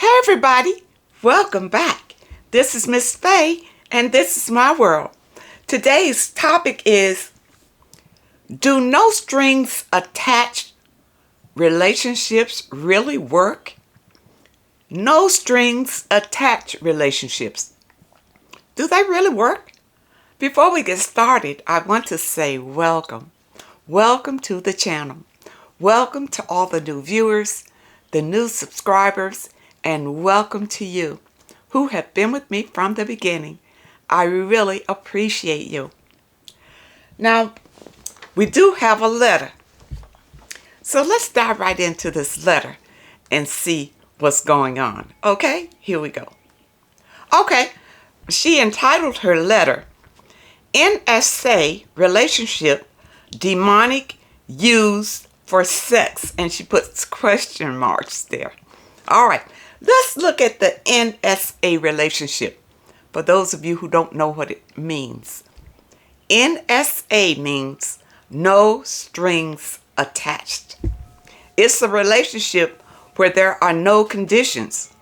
Hey everybody, welcome back. This is Miss Faye and this is my world. Today's topic is, do no strings attached relationships really work? No strings attached relationships. Do they really work? Before we get started, I want to say welcome. Welcome to the channel. Welcome to all the new viewers, the new subscribers, and welcome to you who have been with me from the beginning. I really appreciate you. Now, we do have a letter. So let's dive right into this letter and see what's going on. Okay, here we go. Okay, she entitled her letter, NSA Relationship Demonic Used for Sex, and she puts question marks there. All right, let's look at the NSA relationship. For those of you who don't know what it means, NSA means no strings attached. It's a relationship where there are no conditions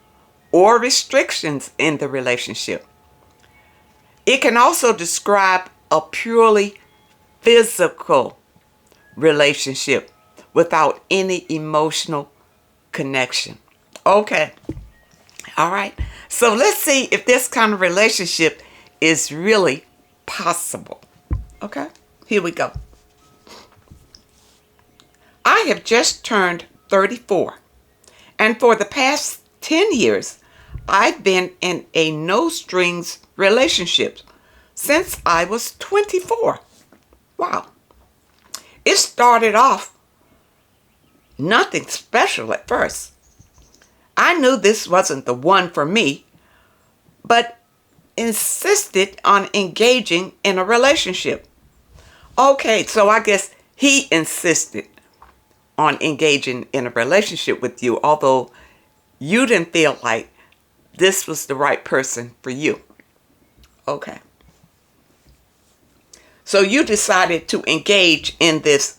or restrictions in the relationship. It can also describe a purely physical relationship without any emotional connection. Okay. All right. So let's see if this kind of relationship is really possible. Okay. Here we go. I have just turned 34. And for the past 10 years, I've been in a no-strings relationship since I was 24. Wow. It started off nothing special at first. I knew this wasn't the one for me, but insisted on engaging in a relationship. Okay, so I guess he insisted on engaging in a relationship with you, although you didn't feel like this was the right person for you. Okay. So you decided to engage in this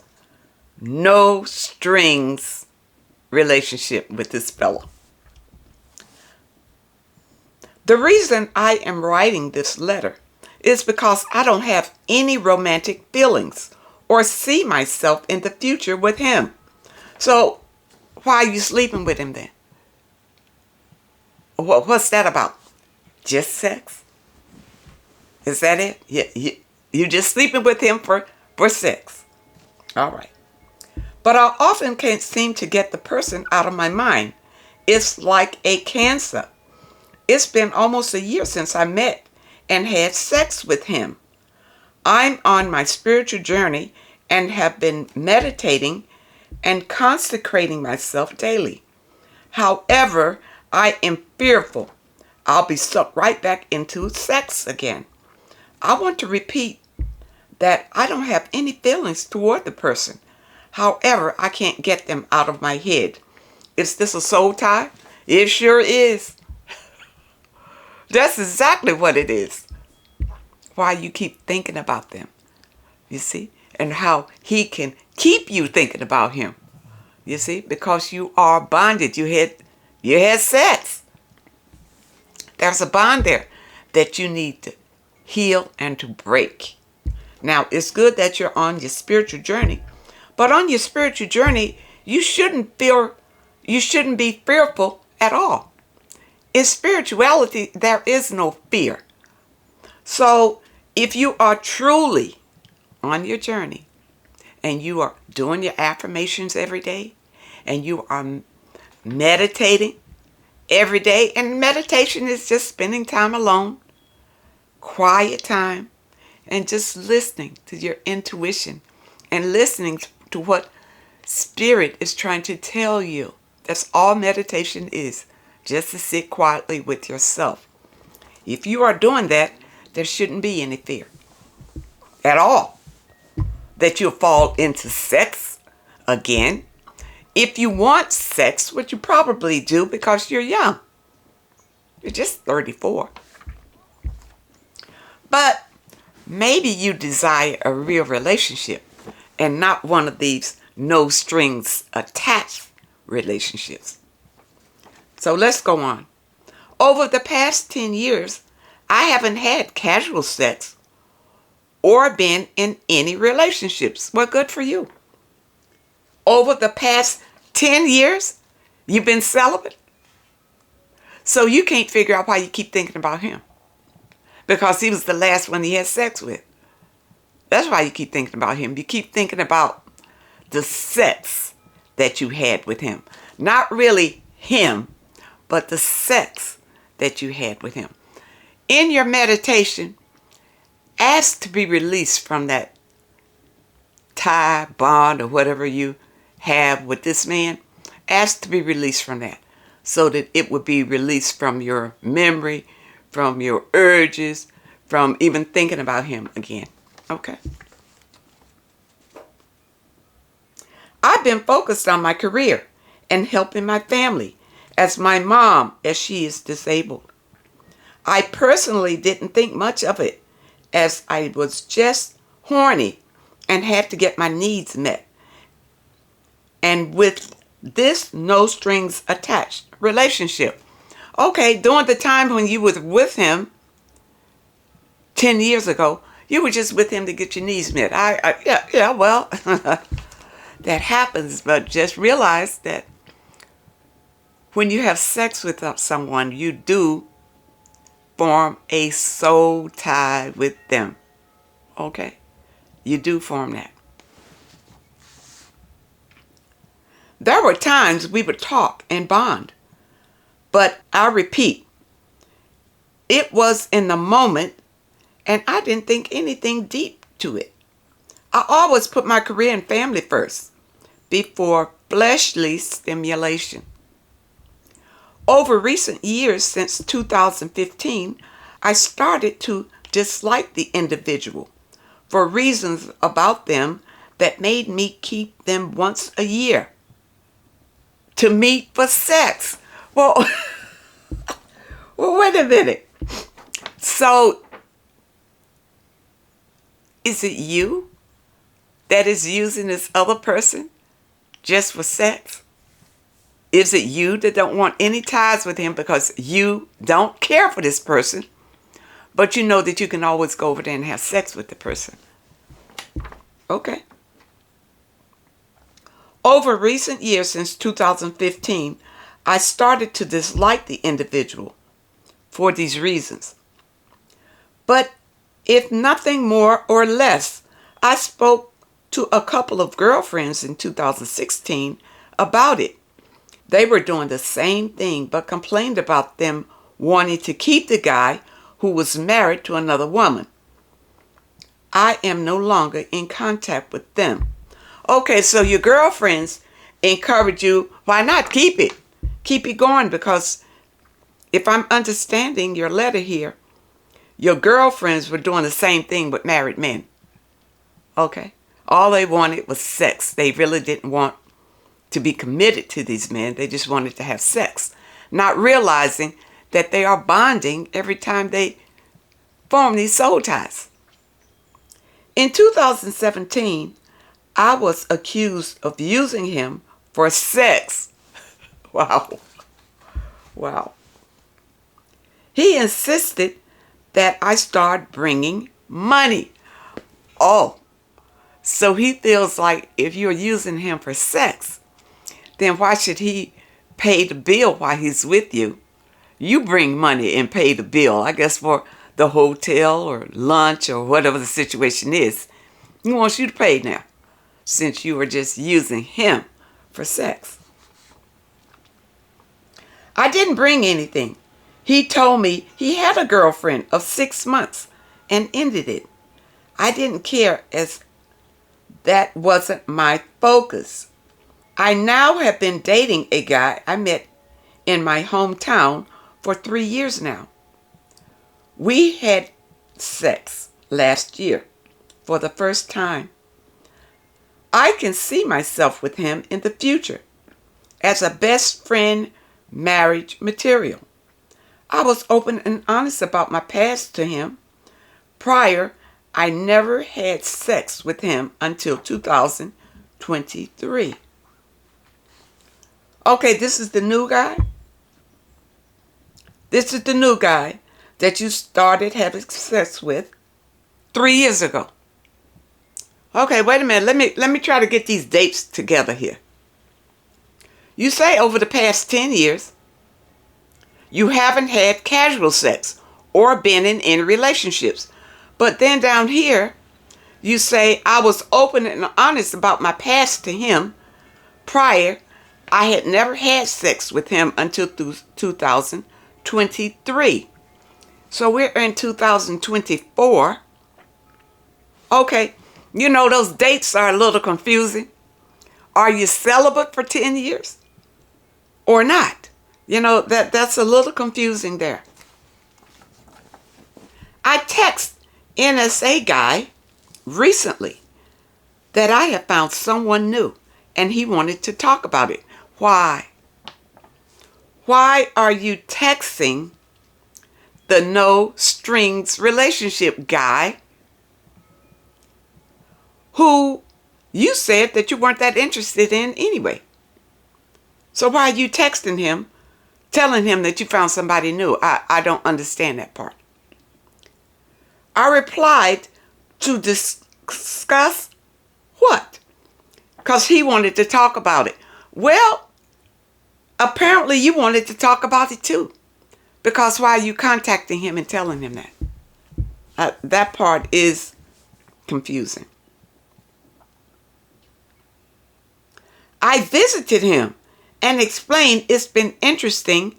no strings relationship with this fellow. The reason I am writing this letter is because I don't have any romantic feelings or see myself in the future with him. So why are you sleeping with him then? What's that about? Just sex? Is that it? You're just sleeping with him for sex. All right. But I often can't seem to get the person out of my mind. It's like a cancer. It's been almost a year since I met and had sex with him. I'm on my spiritual journey and have been meditating and consecrating myself daily. However, I am fearful I'll be sucked right back into sex again. I want to repeat that I don't have any feelings toward the person. However, I can't get them out of my head. Is this a soul tie? It sure is. That's exactly what it is. Why you keep thinking about them, you see? And how he can keep you thinking about him, you see? Because you are bonded. You had sex. There's a bond there that you need to heal and to break. Now, it's good that you're on your spiritual journey. But on your spiritual journey, you shouldn't be fearful at all. In spirituality, there is no fear. So if you are truly on your journey and you are doing your affirmations every day and you are meditating every day, and meditation is just spending time alone, quiet time, and just listening to your intuition and listening to what Spirit is trying to tell you. That's all meditation is. Just to sit quietly with yourself. If you are doing that, there shouldn't be any fear at all that you'll fall into sex again. If you want sex, which you probably do because you're young. You're just 34. But maybe you desire a real relationship and not one of these no strings attached relationships. So let's go on. Over the past 10 years, I haven't had casual sex or been in any relationships. Well, good for you. Over the past 10 years, you've been celibate. So you can't figure out why you keep thinking about him. Because he was the last one he had sex with. That's why you keep thinking about him. You keep thinking about the sex that you had with him. Not really him, but the sex that you had with him. In your meditation, ask to be released from that tie, bond, or whatever you have with this man. Ask to be released from that so that it would be released from your memory, from your urges, from even thinking about him again. Okay. I've been focused on my career and helping my family as my mom, as she is disabled. I personally didn't think much of it as I was just horny and had to get my needs met. And with this no strings attached relationship. Okay, during the time when you were with him 10 years ago, you were just with him to get your needs met. Well, that happens, but just realize that when you have sex with someone, you do form a soul tie with them. Okay? You do form that. There were times we would talk and bond, but I repeat, it was in the moment and I didn't think anything deep to it. I always put my career and family first before fleshly stimulation. Over recent years, since 2015, I started to dislike the individual for reasons about them that made me keep them once a year to meet for sex. Well, wait a minute. So, is it you that is using this other person just for sex? Is it you that don't want any ties with him because you don't care for this person, but you know that you can always go over there and have sex with the person? Okay. Over recent years, since 2015, I started to dislike the individual for these reasons. But if nothing more or less, I spoke to a couple of girlfriends in 2016 about it. They were doing the same thing, but complained about them wanting to keep the guy who was married to another woman. I am no longer in contact with them. Okay, so your girlfriends encourage you, why not keep it? Keep it going, because if I'm understanding your letter here, your girlfriends were doing the same thing with married men. Okay? All they wanted was sex. They really didn't want to be committed to these men. They just wanted to have sex, not realizing that they are bonding every time they form these soul ties. In 2017, I was accused of using him for sex. Wow. Wow. He insisted that I start bringing money. Oh, so he feels like if you're using him for sex, then why should he pay the bill while he's with you? You bring money and pay the bill, I guess, for the hotel or lunch or whatever the situation is. He wants you to pay now, since you were just using him for sex. I didn't bring anything. He told me he had a girlfriend of 6 months and ended it. I didn't care, as that wasn't my focus. I now have been dating a guy I met in my hometown for 3 years now. We had sex last year for the first time. I can see myself with him in the future as a best friend, marriage material. I was open and honest about my past to him. Prior, I never had sex with him until 2023. Okay, this is the new guy. This is the new guy that you started having sex with 3 years ago. Okay, wait a minute. Let me try to get these dates together here. You say over the past 10 years, you haven't had casual sex or been in any relationships. But then down here, you say, I was open and honest about my past to him. Prior, I had never had sex with him until 2023. So we're in 2024. Okay, you know those dates are a little confusing. Are you celibate for 10 years or not? You know, that's a little confusing there. I text NSA guy recently that I have found someone new and he wanted to talk about it. Why? Why are you texting the no strings relationship guy who you said that you weren't that interested in anyway? So why are you texting him, telling him that you found somebody new? I don't understand that part. I replied to discuss what? Because he wanted to talk about it. Well, apparently you wanted to talk about it too. Because why are you contacting him and telling him that? That part is confusing. I visited him and explained it's been interesting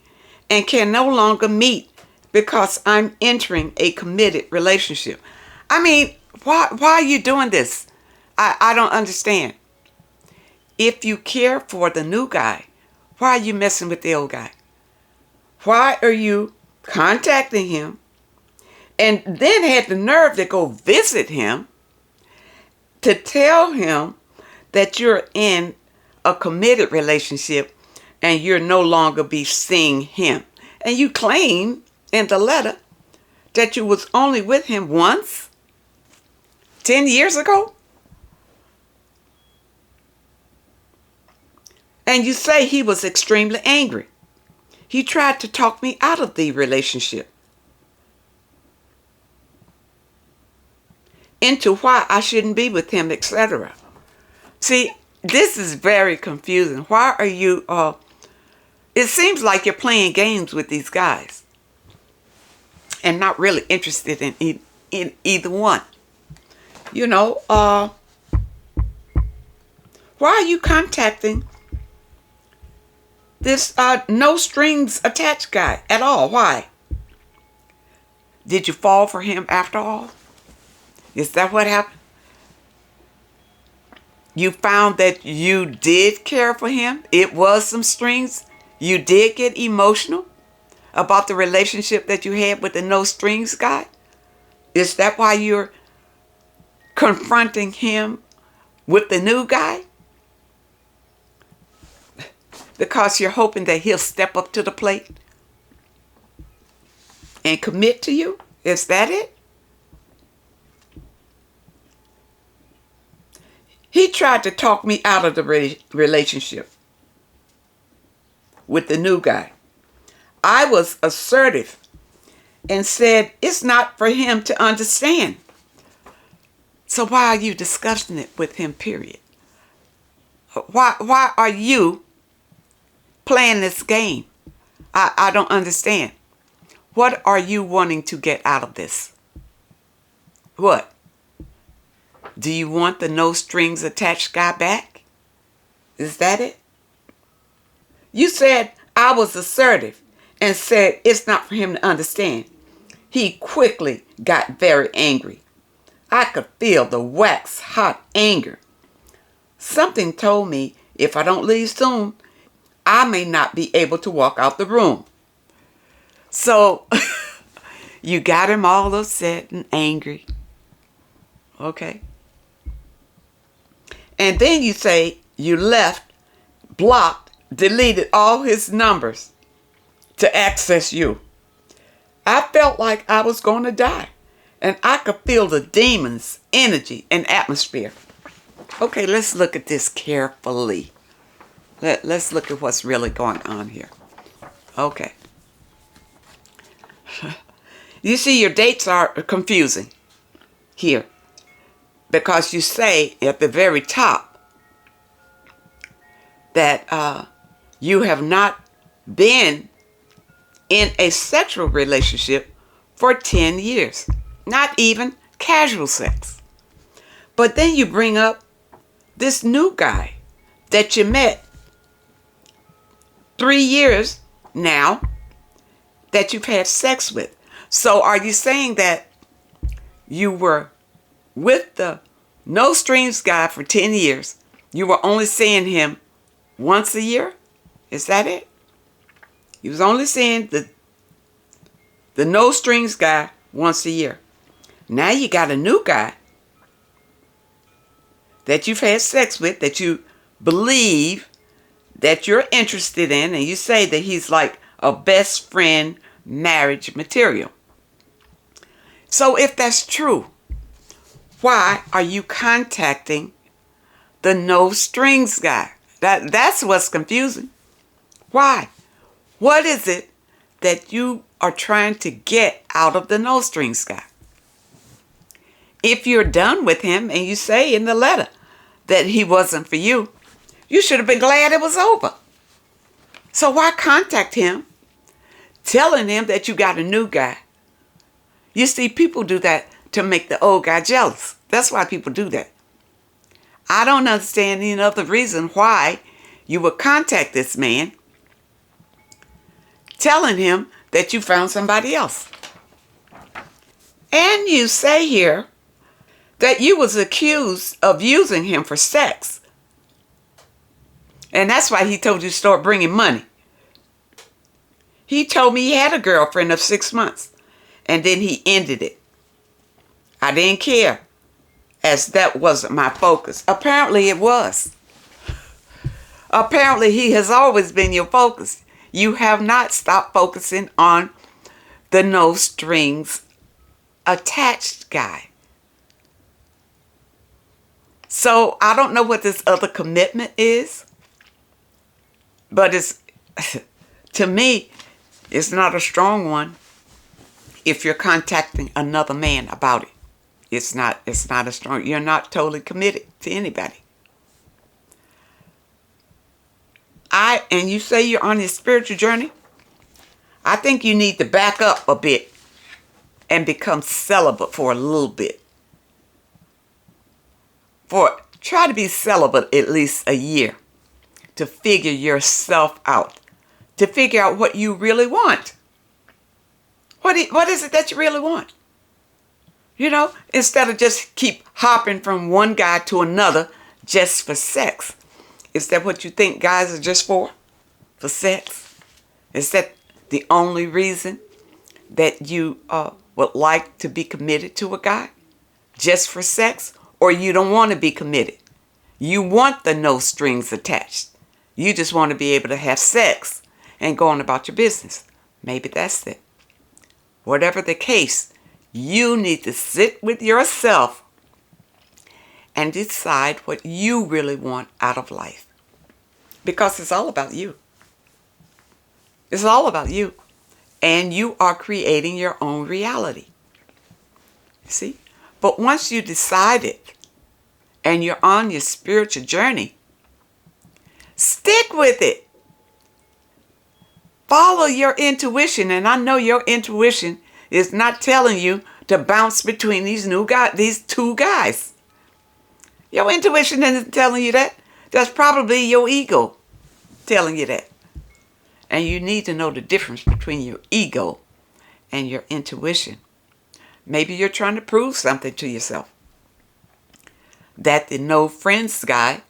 and can no longer meet because I'm entering a committed relationship. I mean, why are you doing this? I don't understand. If you care for the new guy, why are you messing with the old guy? Why are you contacting him and then had the nerve to go visit him to tell him that you're in a committed relationship and you're no longer be seeing him? And you claim in the letter that you was only with him once 10 years ago. And you say he was extremely angry. He tried to talk me out of the relationship into why I shouldn't be with him, etc. See, this is very confusing. Why are you, it seems like you're playing games with these guys and not really interested in either one. You know, why are you contacting this no strings attached guy at all? Why? Did you fall for him after all? Is that what happened? You found that you did care for him. It was some strings. You did get emotional about the relationship that you had with the no strings guy. Is that why you're confronting him with the new guy? Because you're hoping that he'll step up to the plate and commit to you? Is that it? He tried to talk me out of the relationship with the new guy. I was assertive and said it's not for him to understand. So why are you discussing it with him, period? Why are you playing this game? I don't understand. What are you wanting to get out of this? What? Do you want the no strings attached guy back? Is that it? You said I was assertive and said it's not for him to understand. He quickly got very angry. I could feel the wax hot anger. Something told me if I don't leave soon, I may not be able to walk out the room. So you got him all upset and angry. Okay. And then you say you left, blocked, deleted all his numbers to access you. I felt like I was going to die. And I could feel the demons' energy and atmosphere. Okay, let's look at this carefully. Let's look at what's really going on here. Okay. You see, your dates are confusing here because you say at the very top that you have not been in a sexual relationship for 10 years, not even casual sex. But then you bring up this new guy that you met 3 years now that you've had sex with. So are you saying that you were with the no strings guy for 10 years? You were only seeing him once a year? Is that it? You was only seeing the no strings guy once a year. Now you got a new guy that you've had sex with, that you believe that you're interested in, and you say that he's like a best friend marriage material. So if that's true, why are you contacting the no strings guy? That's what's confusing. Why? What is it that you are trying to get out of the no strings guy? If you're done with him and you say in the letter that he wasn't for you, you should have been glad it was over. So why contact him, telling him that you got a new guy? You see, people do that to make the old guy jealous. That's why people do that. I don't understand any other reason why you would contact this man, telling him that you found somebody else. And you say here that you was accused of using him for sex. And that's why he told you to start bringing money. He told me he had a girlfriend of 6 months, and then he ended it. I didn't care, as that wasn't my focus. Apparently it was. Apparently he has always been your focus. You have not stopped focusing on the no strings attached guy. So I don't know what this other commitment is, but it's, to me, it's not a strong one if you're contacting another man about it. It's not a strong, you're not totally committed to anybody. And you say you're on your spiritual journey, I think you need to back up a bit and become celibate for a little bit. Try to be celibate at least a year to figure yourself out, to figure out what you really want. What is it that you really want? You know, instead of just keep hopping from one guy to another just for sex. Is that what you think guys are just for? For sex? Is that the only reason that you would like to be committed to a guy? Just for sex? Or you don't want to be committed? You want the no strings attached. You just want to be able to have sex and go on about your business. Maybe that's it. Whatever the case, you need to sit with yourself and decide what you really want out of life. Because it's all about you. It's all about you. And you are creating your own reality. See? But once you decide it and you're on your spiritual journey, stick with it. Follow your intuition. And I know your intuition is not telling you to bounce between these two guys. Your intuition isn't telling you that. That's probably your ego telling you that. And you need to know the difference between your ego and your intuition. Maybe you're trying to prove something to yourself. That the no friends guy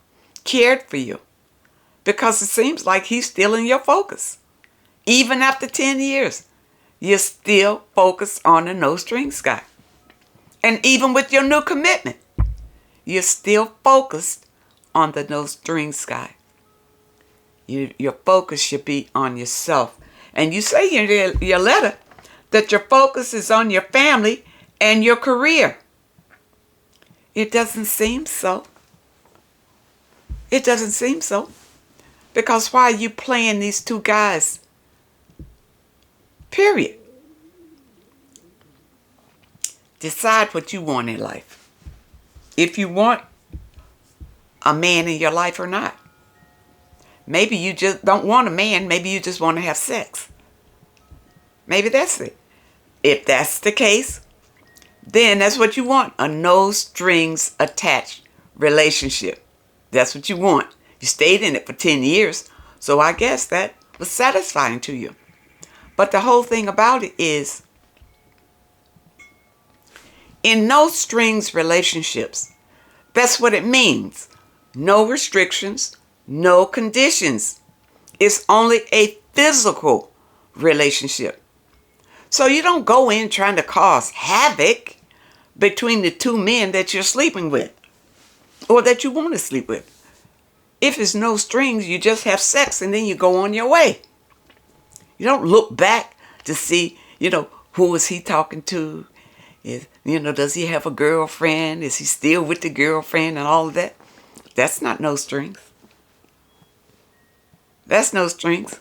cared for you. Because it seems like he's still in your focus. Even after 10 years, you're still focused on the no strings guy. And even with your new commitment, you're still focused on the no strings guy. Your focus should be on yourself. And you say in your letter that your focus is on your family and your career. It doesn't seem so. It doesn't seem so. Because why are you playing these two guys? Period. Decide what you want in life. If you want a man in your life or not. Maybe you just don't want a man. Maybe you just want to have sex. Maybe that's it. If that's the case, then that's what you want. A no strings attached relationship. That's what you want. You stayed in it for 10 years. So I guess that was satisfying to you. But the whole thing about it is, in no strings relationships, that's what it means. No restrictions, no conditions. It's only a physical relationship. So you don't go in trying to cause havoc between the two men that you're sleeping with or that you want to sleep with. If it's no strings, you just have sex and then you go on your way. You don't look back to see, who is he talking to? Does he have a girlfriend? Is he still with the girlfriend and all of that? That's not no strings. That's no strings.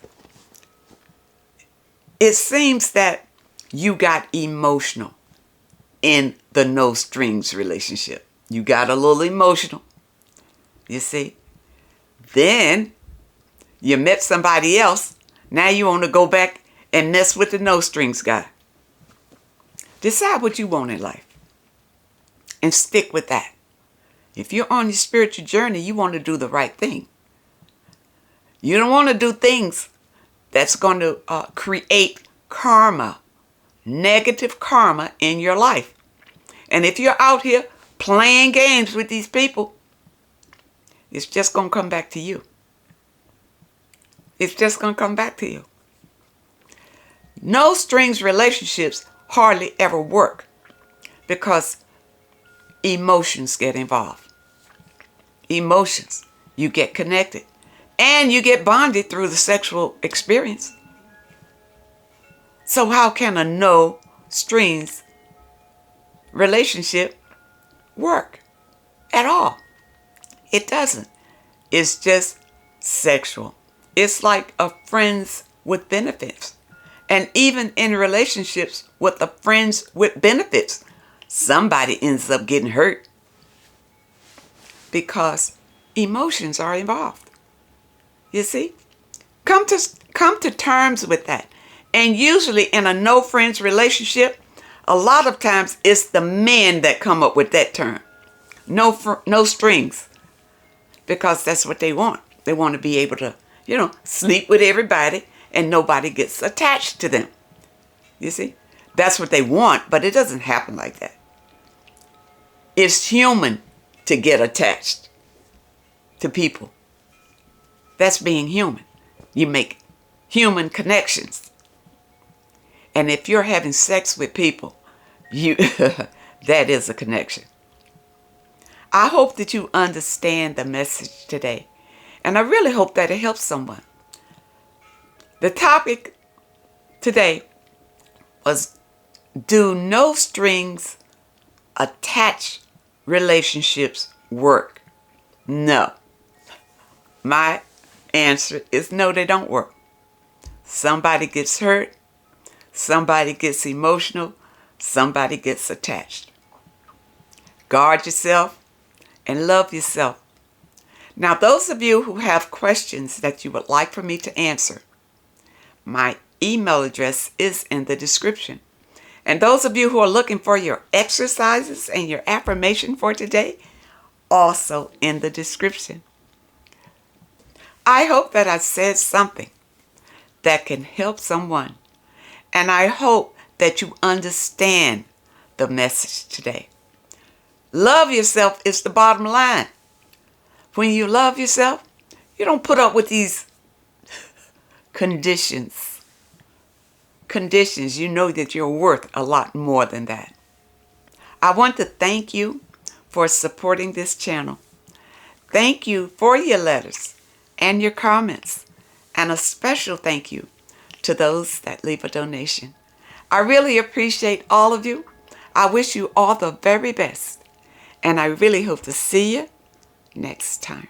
It seems that you got emotional in the no strings relationship. You got a little emotional. You see? Then you met somebody else. Now you want to go back and mess with the no strings guy. Decide what you want in life and stick with that. If you're on your spiritual journey, you want to do the right thing. You don't want to do things that's going to create karma, negative karma in your life. And if you're out here playing games with these people, it's just going to come back to you. It's just going to come back to you. No strings relationships hardly ever work because emotions get involved. Emotions. You get connected. And you get bonded through the sexual experience. So how can a no strings relationship work at all? It doesn't. It's just sexual. It's like a friends with benefits. And even in relationships with the friends with benefits, somebody ends up getting hurt because emotions are involved. You see? Come to terms with that. And usually in a no friends relationship, a lot of times it's the men that come up with that term. No strings. Because that's what they want. They want to be able to, sleep with everybody and nobody gets attached to them. You see? That's what they want, but it doesn't happen like that. It's human to get attached to people. That's being human. You make human connections. And if you're having sex with people, that is a connection. I hope that you understand the message today. And I really hope that it helps someone. The topic today was, do no strings attached relationships work? No. My answer is no, they don't work. Somebody gets hurt. Somebody gets emotional. Somebody gets attached. Guard yourself and love yourself. Now, those of you who have questions that you would like for me to answer, my email address is in the description. And those of you who are looking for your exercises and your affirmation for today, also in the description. I hope that I said something that can help someone. And I hope that you understand the message today. Love yourself is the bottom line. When you love yourself, you don't put up with these conditions. You know that you're worth a lot more than that. I want to thank you for supporting this channel. Thank you for your letters and your comments. And a special thank you to those that leave a donation. I really appreciate all of you. I wish you all the very best. And I really hope to see you next time.